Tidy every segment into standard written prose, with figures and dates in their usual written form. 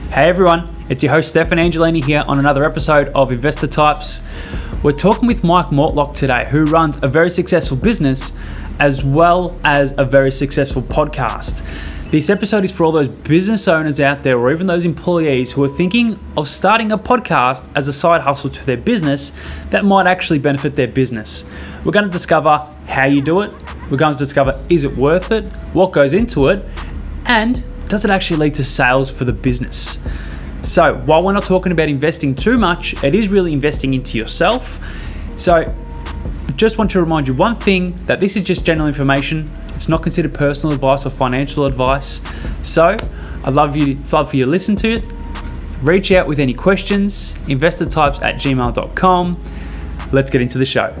Hey everyone, it's your host Stefan Angelini here on another episode of Investor Types. We're talking with Mike Mortlock today, who runs a very successful business as well as a very successful podcast. This episode is for all those business owners out there or even those employees who are thinking of starting a podcast as a side hustle to their business that might actually benefit their business. We're going to discover how you do it. We're going to discover, is it worth it? What goes into it? And does it actually lead to sales for the business? So while we're not talking about investing too much, it is really investing into yourself. So just want to remind you one thing, that this is just general information. It's not considered personal advice or financial advice. So I'd love for you to listen to it. Reach out with any questions, investortypes@gmail.com. Let's get into the show.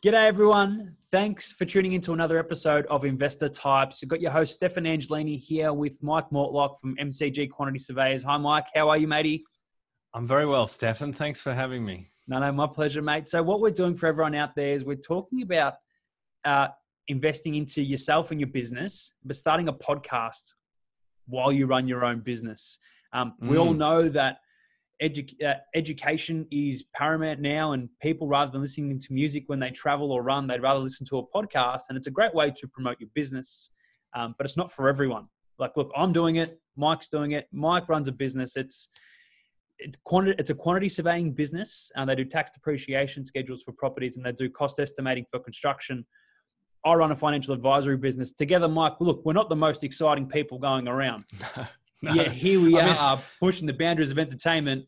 G'day everyone. Thanks for tuning into another episode of Investor Types. You've got your host Stefan Angelini here with Mike Mortlock from MCG Quantity Surveryors. Hi Mike, how are you matey? I'm very well, Stefan. Thanks for having me. No, my pleasure, mate. So what we're doing for everyone out there is we're talking about investing into yourself and your business, but starting a podcast while you run your own business. We all know that education is paramount now, and people, rather than listening to music when they travel or run, they'd rather listen to a podcast, and it's a great way to promote your business, but it's not for everyone. Like, look, I'm doing it. Mike's doing it. Mike runs a business. It's a quantity surveying business, and they do tax depreciation schedules for properties, and they do cost estimating for construction. I run a financial advisory business. Together, Mike, look, we're not the most exciting people going around. No. Yeah, here we are pushing the boundaries of entertainment.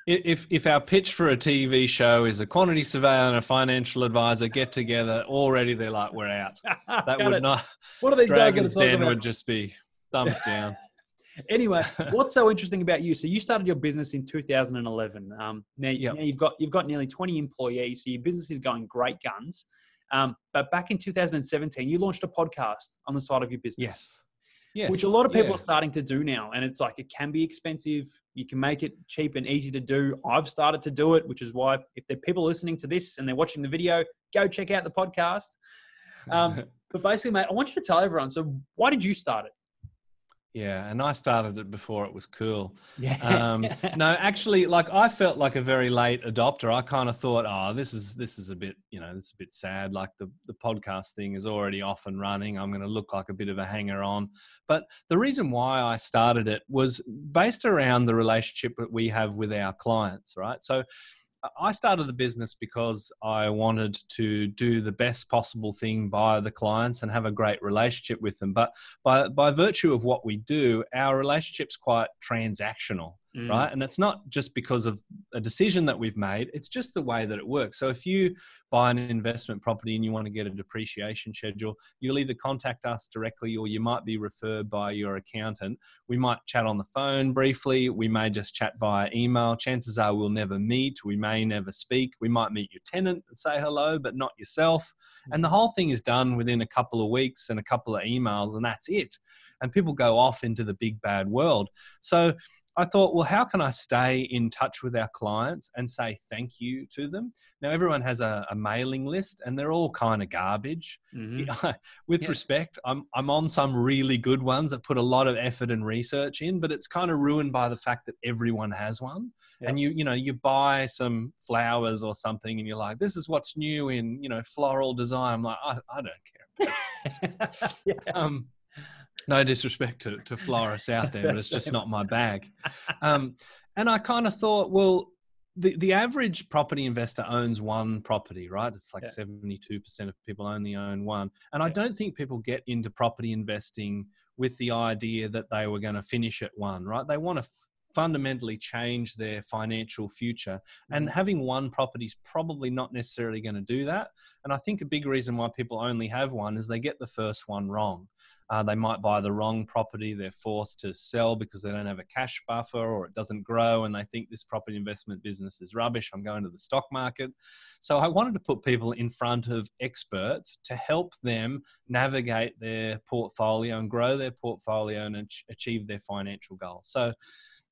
If our pitch for a TV show is a quantity surveyor and a financial advisor get together, already they're like, we're out. That would not. What are these guys going to talk about? Would just be thumbs down. Anyway, what's so interesting about you? So you started your business in 2011. Now you've got nearly 20 employees, so your business is going great guns. But back in 2017, you launched a podcast on the side of your business. Yes, which a lot of people are starting to do now. And it's like, it can be expensive. You can make it cheap and easy to do. I've started to do it, which is why if there are people listening to this and they're watching the video, go check out the podcast. But basically, mate, I want you to tell everyone, so why did you start it? Yeah, and I started it before it was cool. Yeah. No, actually, like, I felt like a very late adopter. I kind of thought, this is a bit, this is a bit sad. Like the podcast thing is already off and running. I'm going to look like a bit of a hanger on. But the reason why I started it was based around the relationship that we have with our clients, right? So I started the business because I wanted to do the best possible thing by the clients and have a great relationship with them. But by virtue of what we do, our relationship's quite transactional, right? And it's not just because of a decision that we've made, it's just the way that it works. So if you buy an investment property and you want to get a depreciation schedule, you'll either contact us directly or you might be referred by your accountant. We might chat on the phone briefly. We may just chat via email. Chances are we'll never meet. We may never speak. We might meet your tenant and say hello, but not yourself. And the whole thing is done within a couple of weeks and a couple of emails, and that's it. And people go off into the big bad world. So I thought, well, how can I stay in touch with our clients and say thank you to them? Now, everyone has a mailing list and they're all kind of garbage. With respect, I'm on some really good ones that put a lot of effort and research in, but it's kind of ruined by the fact that everyone has one. Yep. And you buy some flowers or something and you're like, this is what's new in, floral design. I'm like, I don't care about that. No disrespect to florists out there, but it's just not my bag. And I kind of thought, well, the average property investor owns one property, right? It's like 72% of people only own one. And I don't think people get into property investing with the idea that they were going to finish at one, right? They want to fundamentally change their financial future, and having one property is probably not necessarily going to do that. And I think a big reason why people only have one is they get the first one wrong. They might buy the wrong property. They're forced to sell because they don't have a cash buffer, or it doesn't grow and they think this property investment business is rubbish. I'm going to the stock market. So I wanted to put people in front of experts to help them navigate their portfolio and grow their portfolio and achieve their financial goals. So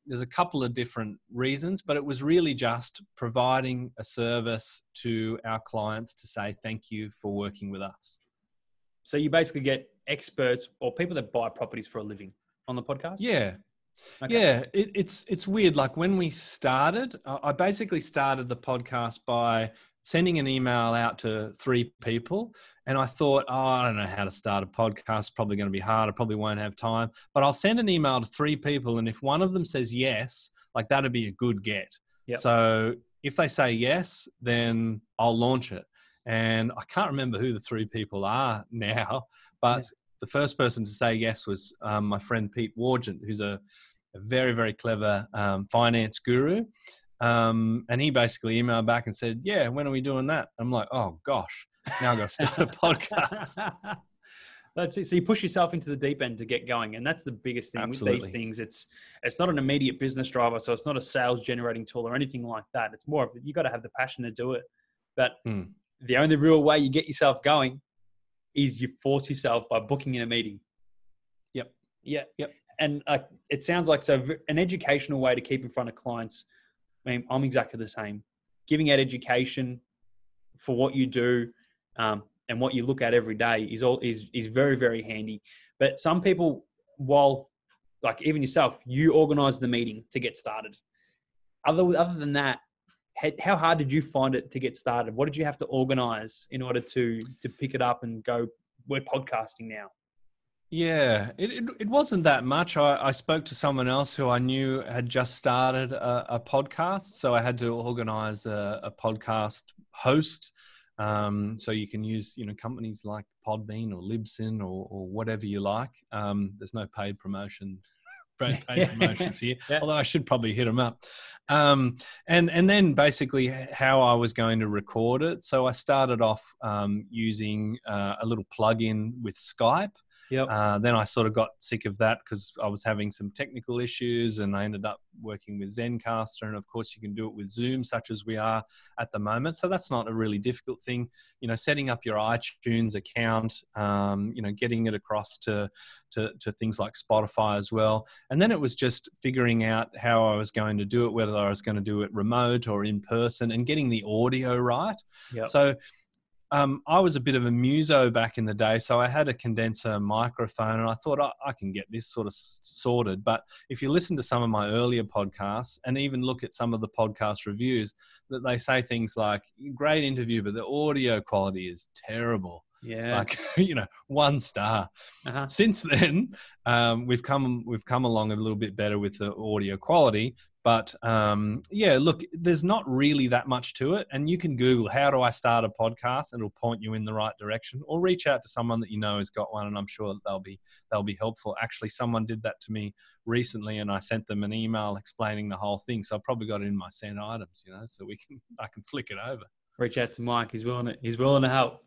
there's a couple of different reasons, but it was really just providing a service to our clients to say thank you for working with us. So you basically get experts or people that buy properties for a living on the podcast? Yeah. Okay. Yeah, it's weird. Like when we started, I basically started the podcast by sending an email out to 3 people. And I thought, I don't know how to start a podcast. It's probably going to be hard. I probably won't have time. But I'll send an email to 3 people. And if one of them says yes, like that'd be a good get. Yep. So if they say yes, then I'll launch it. And I can't remember who the 3 people are now, but the first person to say yes was my friend Pete Wargent, who's a very, very clever finance guru. And he basically emailed back and said, yeah, when are we doing that? I'm like, oh gosh, now I've got to start a podcast. That's it. So you push yourself into the deep end to get going. And that's the biggest thing with these things. It's not an immediate business driver. So it's not a sales generating tool or anything like that. It's more of, you got to have the passion to do it. But the only real way you get yourself going is you force yourself by booking in a meeting. Yep. Yeah. Yep. And it sounds like an educational way to keep in front of clients. I mean, I'm exactly the same. Giving out education for what you do and what you look at every day is very, very handy. But some people, while like even yourself, you organize the meeting to get started. Other than that, how hard did you find it to get started? What did you have to organize in order to pick it up and go, we're podcasting now? Yeah, it wasn't that much. I spoke to someone else who I knew had just started a podcast. So I had to organize a podcast host. So you can use, companies like Podbean or Libsyn or whatever you like. There's no paid promotions here, although I should probably hit them up. And then basically how I was going to record it. So I started off using a little plug-in with Skype. Yep. Then I sort of got sick of that because I was having some technical issues, and I ended up working with Zencaster. And of course, you can do it with Zoom, such as we are at the moment. So that's not a really difficult thing. Setting up your iTunes account, getting it across to things like Spotify as well. And then it was just figuring out how I was going to do it, whether I was going to do it remote or in person, and getting the audio right. Yep. So I was a bit of a muso back in the day, so I had a condenser microphone, and I thought I can get this sort of sorted. But if you listen to some of my earlier podcasts and even look at some of the podcast reviews, that they say things like, great interview, but the audio quality is terrible. Yeah. Like, 1 star. Uh-huh. Since then, we've come along a little bit better with the audio quality. But look, there's not really that much to it. And you can Google, how do I start a podcast? And it'll point you in the right direction, or reach out to someone that you know has got one. And I'm sure that they'll be helpful. Actually, someone did that to me recently, and I sent them an email explaining the whole thing. So I probably got it in my sent items, so I can flick it over. Reach out to Mike. He's willing to help.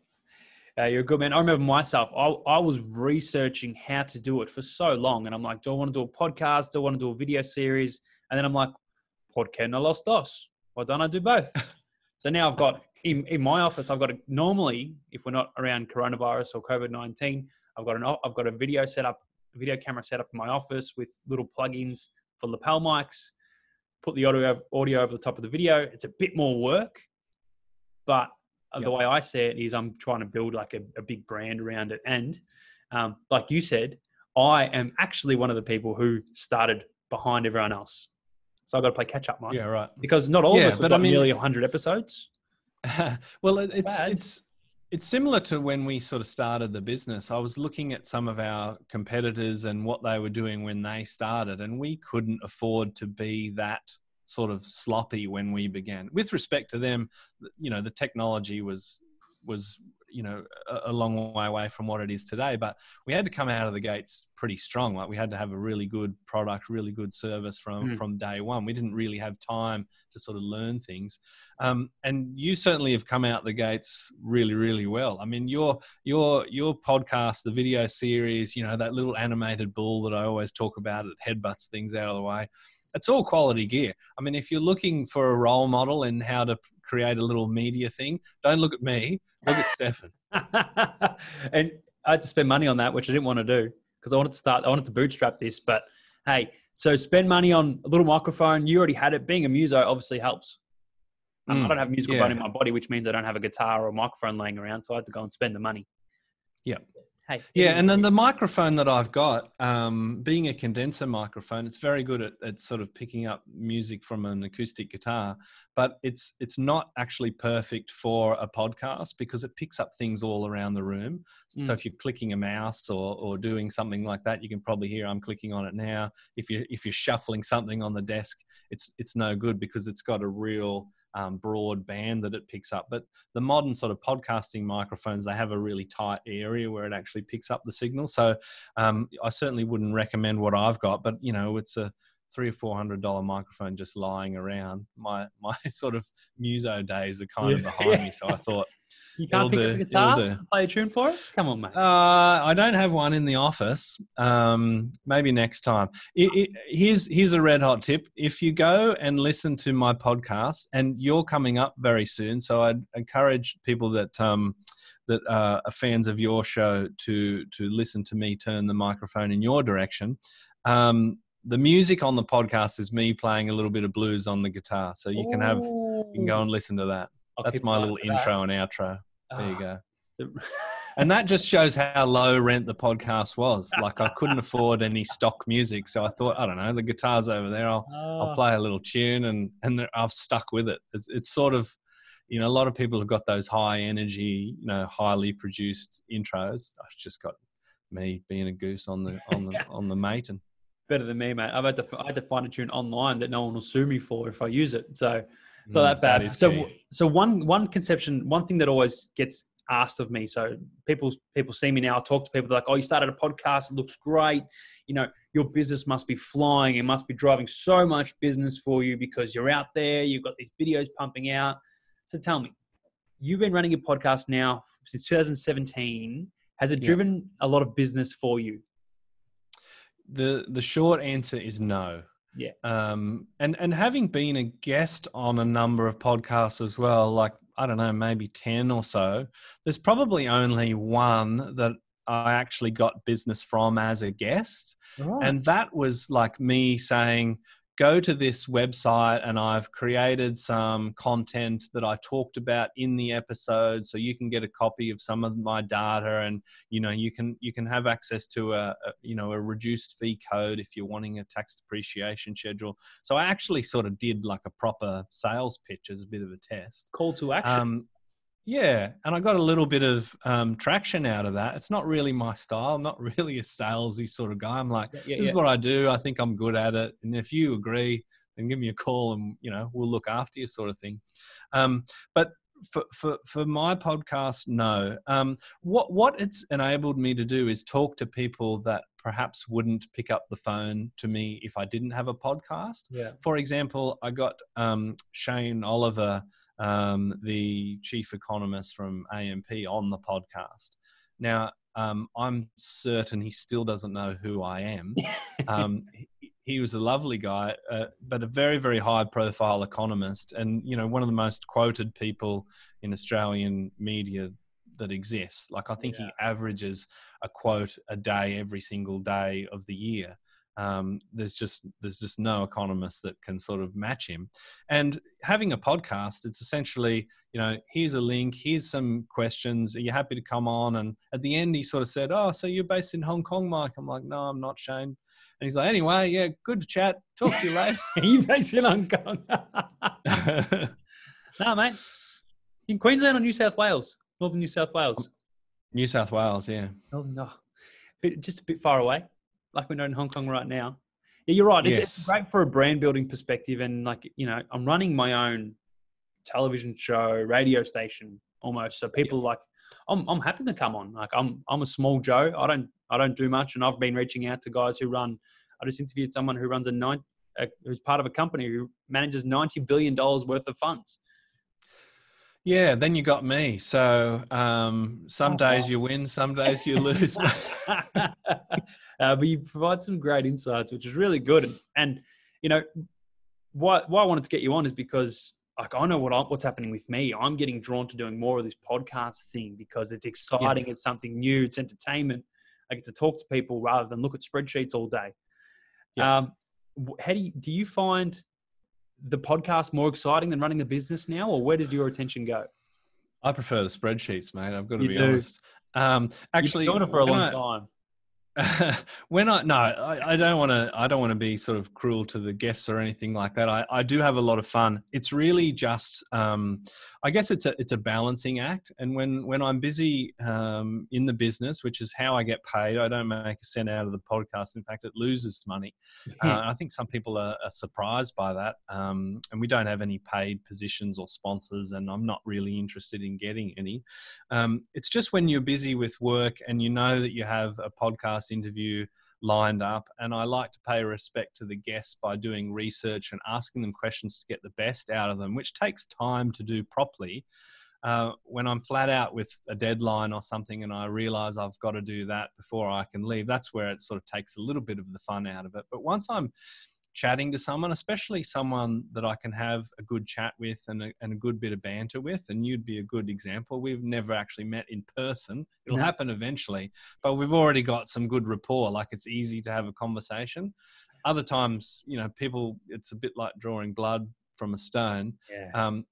You're a good man. I remember myself, I was researching how to do it for so long. And I'm like, do I want to do a podcast? Do I want to do a video series? And then I'm like, ¿por qué no los dos? Why don't I do both? So now I've got, in my office, I've got normally, if we're not around coronavirus or COVID-19, I've got a video camera set up in my office with little plugins for lapel mics, put the audio over the top of the video. It's a bit more work, but the way I see it is I'm trying to build like a big brand around it. And like you said, I am actually one of the people who started behind everyone else. So I've got to play catch up, Mike. Yeah, right. Because not all of us have got nearly 100 episodes. Well, it's similar to when we sort of started the business. I was looking at some of our competitors and what they were doing when they started, and we couldn't afford to be that sort of sloppy when we began. With respect to them, the technology was a long way away from what it is today, but we had to come out of the gates pretty strong. Like, we had to have a really good product, really good service from day one. We didn't really have time to sort of learn things. And you certainly have come out the gates really, really well. I mean, your podcast, the video series, that little animated bull that I always talk about, it headbutts things out of the way. It's all quality gear. I mean, if you're looking for a role model in how to create a little media thing, don't look at me, look at Stefan. And I had to spend money on that, which I didn't want to do because I wanted to bootstrap this, but Hey, so spend money on a little microphone. You already had it. Being a muso obviously helps. I don't have musical bone in my body, which means I don't have a guitar or a microphone laying around, so I had to go and spend the money. Yeah. Hey, yeah, and then the microphone that I've got, being a condenser microphone, it's very good at sort of picking up music from an acoustic guitar, but it's not actually perfect for a podcast because it picks up things all around the room. So if you're clicking a mouse or doing something like that, you can probably hear I'm clicking on it now. If you're shuffling something on the desk, it's no good because it's got a real broad band that it picks up. But the modern sort of podcasting microphones, they have a really tight area where it actually picks up the signal. So I certainly wouldn't recommend what I've got, but it's a $300 or $400 microphone just lying around. My sort of muso days are kind of behind me. So I thought, you can't pick up the guitar and play a tune for us? Come on, mate. I don't have one in the office. Maybe next time. Here's a red hot tip. If you go and listen to my podcast, and you're coming up very soon, so I'd encourage people that are fans of your show to listen to me turn the microphone in your direction. The music on the podcast is me playing a little bit of blues on the guitar, so you can go and listen to that. That's my little intro and outro. There you go. And that just shows how low rent the podcast was. Like I couldn't afford any stock music. So I thought, I don't know, the guitar's over there. I'll play a little tune and I've stuck with it. It's sort of, a lot of people have got those high energy, highly produced intros. I've just got me being a goose on the mate. And better than me, mate. I had to find a tune online that no one will sue me for if I use it. So it's not that bad. That is key. So one conception, one thing that always gets asked of me. So people see me now. I talk to people. They're like, "Oh, you started a podcast. It looks great. Your business must be flying. It must be driving so much business for you because you're out there. You've got these videos pumping out." So tell me, you've been running your podcast now since 2017. Has it driven a lot of business for you? The short answer is no. Yeah. And having been a guest on a number of podcasts as well, like, I don't know, maybe 10 or so, there's probably only one that I actually got business from as a guest. Right. And that was like me saying, go to this website and I've created some content that I talked about in the episode, so you can get a copy of some of my data, and you can have access to a reduced fee code if you're wanting a tax depreciation schedule. So I actually sort of did like a proper sales pitch as a bit of a test. Call to action. Yeah, and I got a little bit of traction out of that. It's not really my style. I'm not really a salesy sort of guy. I'm like, this is what I do. I think I'm good at it. And if you agree, then give me a call and, we'll look after you sort of thing. But for my podcast, no. What it's enabled me to do is talk to people that perhaps wouldn't pick up the phone to me if I didn't have a podcast. Yeah. For example, I got Shane Oliver, the chief economist from AMP, on the podcast. Now, I'm certain he still doesn't know who I am. He was a lovely guy, but a very, very high profile economist, and, one of the most quoted people in Australian media that exists. Like, I think he averages a quote a day every single day of the year. There's just no economist that can sort of match him. And having a podcast, it's essentially, here's a link, here's some questions. Are you happy to come on? And at the end, he sort of said, "Oh, so you're based in Hong Kong, Mike?" I'm like, "No, I'm not, Shane." And he's like, "Anyway, yeah, good to chat. Talk to you later." You're based in Hong Kong. No, mate. In Queensland or New South Wales? Northern New South Wales? New South Wales, yeah. Oh, no. Just a bit far away. Like we're not in Hong Kong right now. Yeah, you're right. It's great for a brand building perspective. And I'm running my own television show, radio station almost. So people I'm happy to come on. Like I'm a small Joe. I don't do much. And I've been reaching out to guys who I just interviewed someone who runs who's part of a company who manages $90 billion worth of funds. Yeah, then you got me. So some days you win, some days you lose. But you provide some great insights, which is really good. And why I wanted to get you on is because I know what's happening with me. I'm getting drawn to doing more of this podcast thing because it's exciting. It's something new. It's entertainment. I get to talk to people rather than look at spreadsheets all day. Yeah. How do you find the podcast more exciting than running the business now, or where does your attention go? I prefer the spreadsheets, mate. I've got to You be do. honest. You've been Actually, doing it for a long time. I don't want to be sort of cruel to the guests or anything like that. I do have a lot of fun. It's really just I guess it's a balancing act. And when I'm busy in the business, which is how I get paid, I don't make a cent out of the podcast. In fact, it loses money. I think some people are surprised by that. And we don't have any paid positions or sponsors, and I'm not really interested in getting any. It's just when you're busy with work and you know that you have a podcast interview lined up, and I like to pay respect to the guests by doing research and asking them questions to get the best out of them, which takes time to do properly. When I'm flat out with a deadline or something and I realize I've got to do that before I can leave, that's where it sort of takes a little bit of the fun out of it. But once I'm chatting to someone, especially someone that I can have a good chat with and a good bit of banter with, and you'd be a good example. We've never actually met in person. It'll happen eventually, but we've already got some good rapport. Like, it's easy to have a conversation. Other times, people, it's a bit like drawing blood from a stone.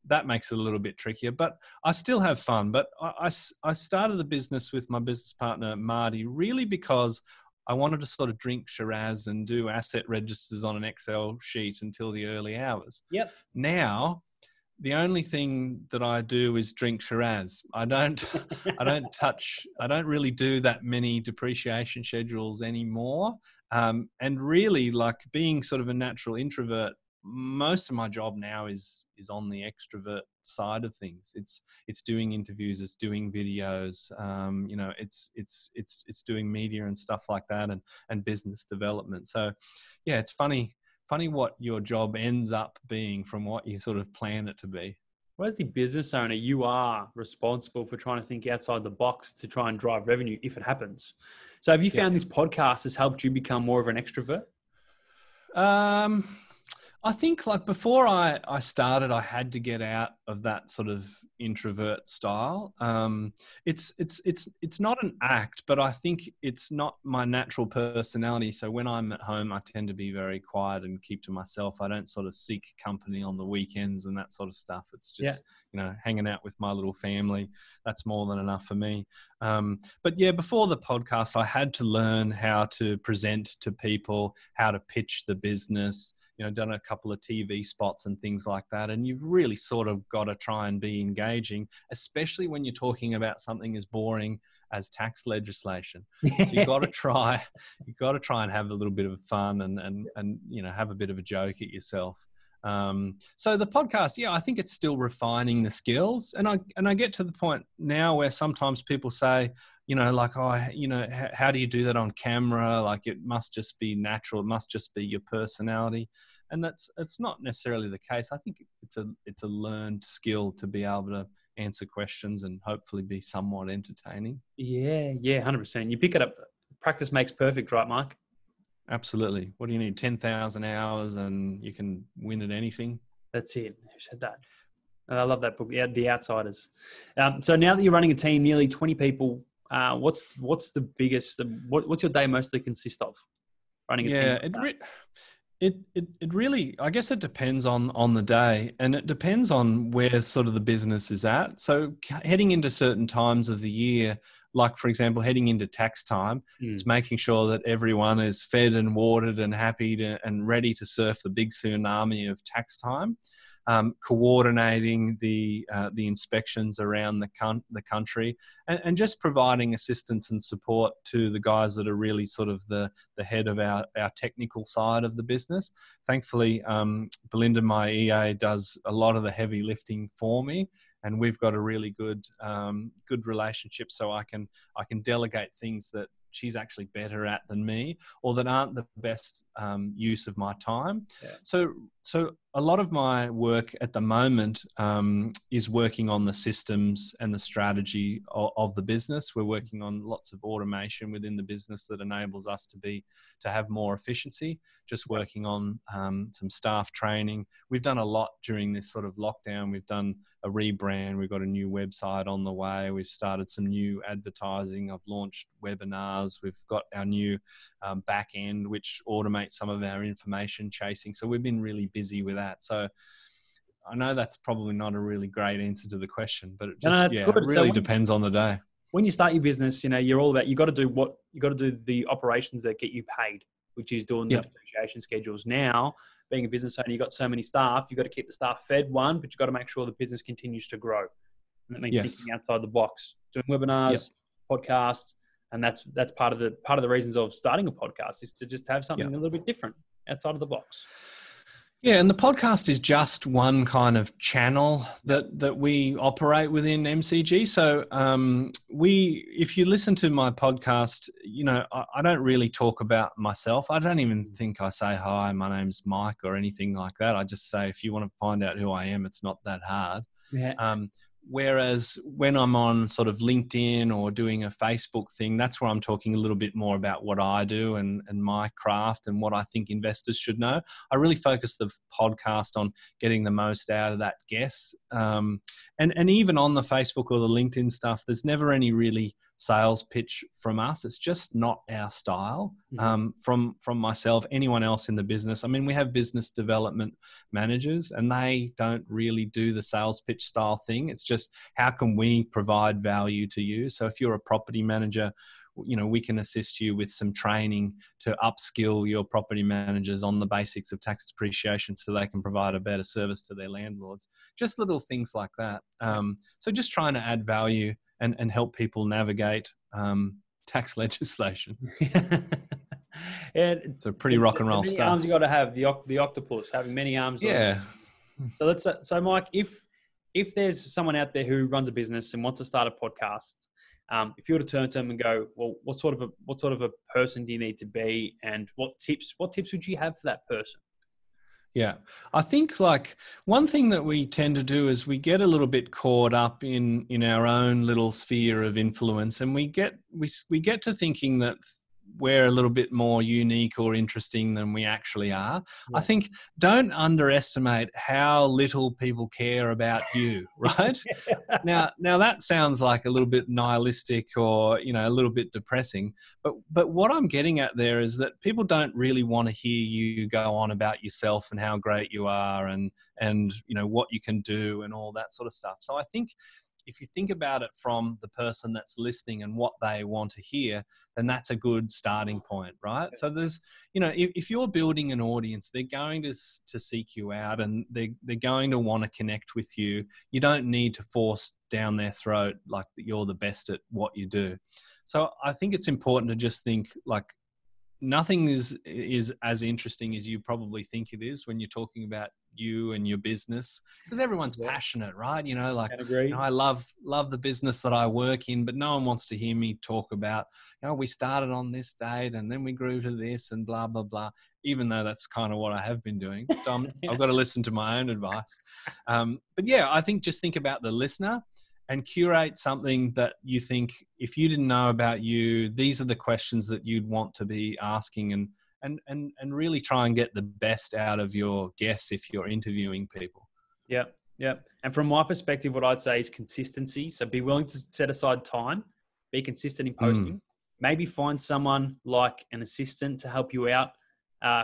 That makes it a little bit trickier, but I still have fun. But I started the business with my business partner, Marty, really because I wanted to sort of drink Shiraz and do asset registers on an Excel sheet until the early hours. Yep. Now, the only thing that I do is drink Shiraz. I don't really do that many depreciation schedules anymore. And really, like, being sort of a natural introvert, most of my job now is on the extrovert side of things. It's doing interviews, it's doing videos, it's doing media and stuff like that, and business development. So yeah, it's funny what your job ends up being from what you sort of plan it to be. Well, as the business owner, you are responsible for trying to think outside the box to try and drive revenue if it happens. So have you found this podcast has helped you become more of an extrovert? I think, like, before I started, I had to get out of that sort of introvert style. It's not an act, but I think it's not my natural personality. So when I'm at home, I tend to be very quiet and keep to myself. I don't sort of seek company on the weekends and that sort of stuff. It's just, hanging out with my little family. That's more than enough for me. But yeah, before the podcast, I had to learn how to present to people, how to pitch the business, done a couple of TV spots and things like that. And you've really sort of got to try and be engaging, especially when you're talking about something as boring as tax legislation. So you've got to try and have a little bit of fun and have a bit of a joke at yourself. So the podcast, I think it's still refining the skills. And I get to the point now where sometimes people say, how do you do that on camera? Like, it must just be natural. It must just be your personality. And it's not necessarily the case. I think it's a learned skill to be able to answer questions and hopefully be somewhat entertaining. Yeah, 100%. You pick it up. Practice makes perfect, right, Mike? Absolutely. What do you need? 10,000 hours and you can win at anything? That's it. Who said that? I love that book, The Outsiders. So now that you're running a team, nearly 20 people, what's the biggest? What's your day mostly consist of? Running a team. It really, I guess it depends on the day, and it depends on where sort of the business is at. So heading into certain times of the year, like, for example, heading into tax time, it's making sure that everyone is fed and watered and happy and ready to surf the big tsunami of tax time. Coordinating the inspections around the country, and just providing assistance and support to the guys that are really sort of the head of our technical side of the business. Thankfully, Belinda, my EA, does a lot of the heavy lifting for me, and we've got a really good relationship. So I can delegate things that she's actually better at than me, or that aren't the best use of my time. Yeah. So So a lot of my work at the moment is working on the systems and the strategy of the business. We're working on lots of automation within the business that enables us to have more efficiency. Just working on some staff training. We've done a lot during this sort of lockdown. We've done a rebrand. We've got a new website on the way. We've started some new advertising. I've launched webinars. We've got our new back end, which automates some of our information chasing. So we've been really busy with that. So I know that's probably not a really great answer to the question, but it just, it really depends on the day. When you start your business, you're all about, you got to do the operations that get you paid, which is doing the depreciation schedules. Now, being a business owner, you've got so many staff, you've got to keep the staff fed, but you've got to make sure the business continues to grow. And that means thinking outside the box, doing webinars, podcasts, and that's part of the reasons of starting a podcast is to just have something a little bit different outside of the box. Yeah, and the podcast is just one kind of channel that we operate within MCG. So if you listen to my podcast, I don't really talk about myself. I don't even think I say, hi, my name's Mike or anything like that. I just say, if you want to find out who I am, it's not that hard. Yeah. Whereas when I'm on sort of LinkedIn or doing a Facebook thing, that's where I'm talking a little bit more about what I do and my craft and what I think investors should know. I really focus the podcast on getting the most out of that guest. And even on the Facebook or the LinkedIn stuff, there's never any really sales pitch from us. It's just not our style. From myself, anyone else in the business. I mean, we have business development managers and they don't really do the sales pitch style thing. It's just, how can we provide value to you? So if you're a property manager, we can assist you with some training to upskill your property managers on the basics of tax depreciation so they can provide a better service to their landlords. Just little things like that. So just trying to add value and help people navigate tax legislation. So pretty rock and roll many stuff. Arms you got to have the octopus having many arms. Yeah. So Mike, if there's someone out there who runs a business and wants to start a podcast, if you were to turn to them and go, well, what sort of a person do you need to be, and what tips would you have for that person? Yeah, I think like one thing that we tend to do is we get a little bit caught up in our own little sphere of influence, and we get to thinking that we're a little bit more unique or interesting than we actually are. Yeah. I think don't underestimate how little people care about you, right? Now that sounds like a little bit nihilistic or, a little bit depressing, but what I'm getting at there is that people don't really want to hear you go on about yourself and how great you are and what you can do and all that sort of stuff. So I think if you think about it from the person that's listening and what they want to hear, then that's a good starting point, right? So there's, if you're building an audience, they're going to seek you out and they're going to want to connect with you. You don't need to force down their throat like you're the best at what you do. So I think it's important to just think like nothing is as interesting as you probably think it is when you're talking about you and your business, because everyone's passionate, right? I love the business that I work in, but no one wants to hear me talk about, we started on this date and then we grew to this and blah, blah, blah, even though that's kind of what I have been doing. So I've got to listen to my own advice. But yeah, I think just think about the listener and curate something that you think, if you didn't know about you, these are the questions that you'd want to be asking, and really try and get the best out of your guests if you're interviewing people. Yeah. And from my perspective, what I'd say is consistency. So be willing to set aside time, be consistent in posting, maybe find someone like an assistant to help you out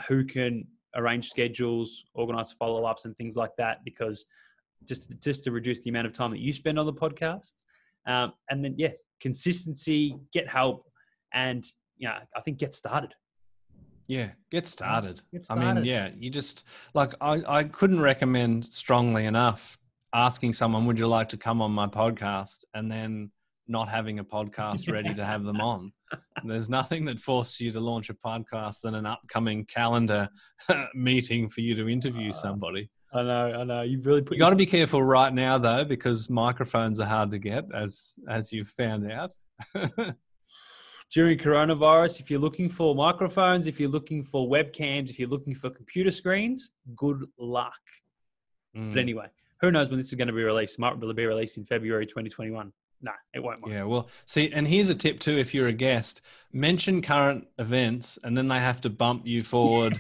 who can arrange schedules, organize follow-ups and things like that, because just to reduce the amount of time that you spend on the podcast. And then, consistency, get help, and, I think get started. Yeah, get started. I mean, you just, like, I couldn't recommend strongly enough asking someone, would you like to come on my podcast? And then not having a podcast ready to have them on. There's nothing that forces you to launch a podcast than an upcoming calendar meeting for you to interview somebody. I know. You really you got to be careful right now, though, because microphones are hard to get, as you've found out. during coronavirus, if you're looking for microphones, if you're looking for webcams, if you're looking for computer screens, good luck. But anyway, who knows when this is going to be released? Might be released in February 2021. No, it won't. Yeah, well, see, and here's a tip too, if you're a guest, mention current events and then they have to bump you forward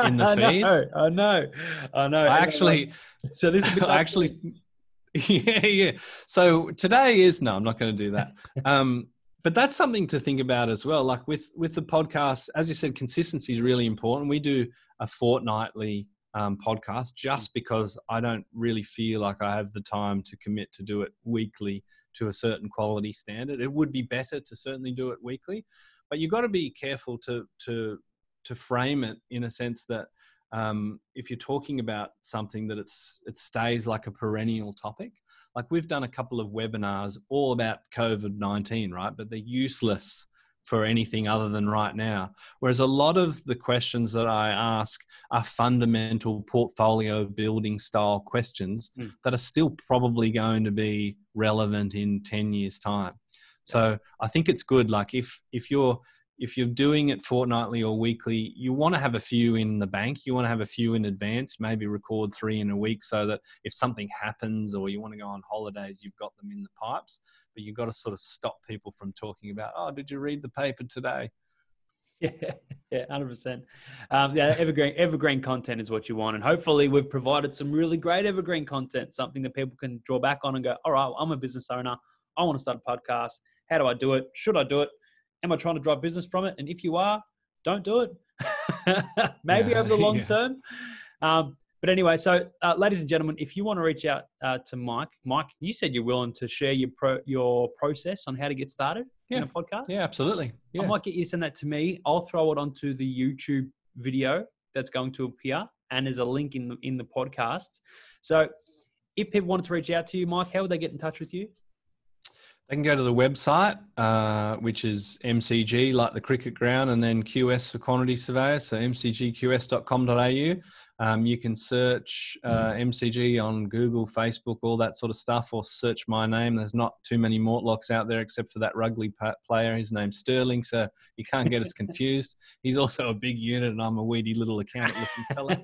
in the feed. I know. I actually, so this will be actually, yeah. So today is, no, I'm not going to do that. But that's something to think about as well. Like with the podcast, as you said, consistency is really important. We do a fortnightly podcast just because I don't really feel like I have the time to commit to do it weekly to a certain quality standard. It would be better to certainly do it weekly, but you've got to be careful to frame it in a sense that if you're talking about something that it stays like a perennial topic. Like we've done a couple of webinars all about COVID-19, right? But they're useless for anything other than right now. Whereas a lot of the questions that I ask are fundamental portfolio building style questions that are still probably going to be relevant in 10 years time. So I think it's good. Like if you're doing it fortnightly or weekly, you want to have a few in the bank. You want to have a few in advance, maybe record 3 in a week so that if something happens or you want to go on holidays, you've got them in the pipes. But you've got to sort of stop people from talking about, oh, did you read the paper today? Yeah, 100%. Evergreen content is what you want. And hopefully we've provided some really great evergreen content, something that people can draw back on and go, all right, I'm a business owner. I want to start a podcast. How do I do it? Should I do it? Am I trying to drive business from it? And if you are, don't do it. Maybe over the long term. But anyway, so ladies and gentlemen, if you want to reach out to Mike, you said you're willing to share your process on how to get started in a podcast. Yeah, absolutely. Yeah. I might get you to send that to me. I'll throw it onto the YouTube video that's going to appear, and there's a link in the podcast. So if people wanted to reach out to you, Mike, how would they get in touch with you? They can go to the website, which is MCG, like the cricket ground, and then QS for quantity surveyors, so mcgqs.com.au. You can search MCG on Google, Facebook, all that sort of stuff, or search my name. There's not too many Mortlocks out there except for that rugby player. His name's Sterling, so you can't get us confused. He's also a big unit, and I'm a weedy little accountant-looking fella.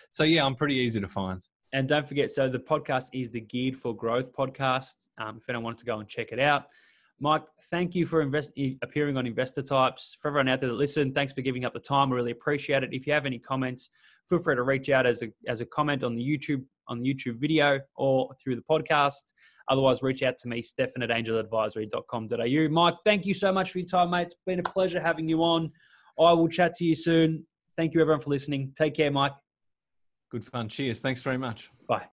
So, yeah, I'm pretty easy to find. And don't forget, so the podcast is the Geared for Growth podcast. If anyone wants to go and check it out. Mike, thank you for appearing on Investor Types. For everyone out there that listen, thanks for giving up the time. I really appreciate it. If you have any comments, feel free to reach out as a comment on the YouTube video or through the podcast. Otherwise, reach out to me, stefan@angeladvisory.com.au. Mike, thank you so much for your time, mate. It's been a pleasure having you on. I will chat to you soon. Thank you, everyone, for listening. Take care, Mike. Good fun. Cheers. Thanks very much. Bye.